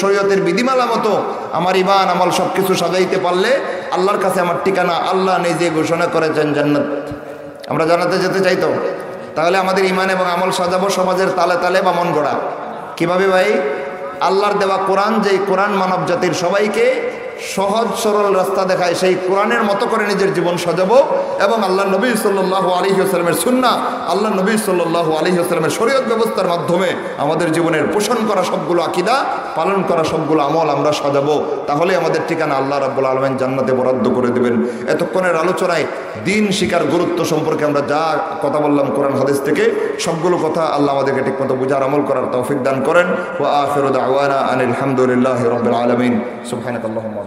[SPEAKER 1] শরীয়তের বিধিমালা মতো আমার ইমান আমল সব কিছু সাজাইতে পারলে আল্লাহর কাছে আমার ঠিকানা আল্লাহ নিজে ঘোষণা করেছেন জান্নাত। আমরা জান্নাতে যেতে চাই তো? তাহলে আমাদের ইমান এবং আমল সাজাবো সমাজের তালে তালে বা মন গড়া। কিভাবে ভাই? আল্লাহর দেওয়া কোরআন, যেই কোরআন মানব জাতির সবাইকে সহজ সরল রাস্তা দেখায়, সেই কোরআনের মতো করে নিজের জীবন সাজাবো এবং আল্লাহ নবী সাল্লাল্লাহু আলাইহি ওয়াসাল্লামের সুন্নাহ, আল্লাহ নবী সাল্লাল্লাহু আলাইহি ওয়াসাল্লামের শরীয়ত ব্যবস্থার মাধ্যমে আমাদের জীবনের পোষণ করা সবগুলো আকীদা, পালন করা সবগুলো আমল আমরা সাজাবো। তাহলে আমাদের ঠিকানা আল্লাহ রাব্বুল আলামিন জান্নাতে বরাদ্দ করে দেবেন। এতক্ষণের আলোচনায় দিন শিকার গুরুত্ব সম্পর্কে আমরা যা কথা বললাম কোরআন হাদিস থেকে, সবগুলো কথা আল্লাহ আমাদেরকে ঠিকমতো বুঝার আমল করার তৌফিক দান করেন। ওয়া আখিরু দাওয়ানা আনিল হামদুলিল্লাহি রাব্বিল আলামিন। সুবহানাকাল্লাহুম্মা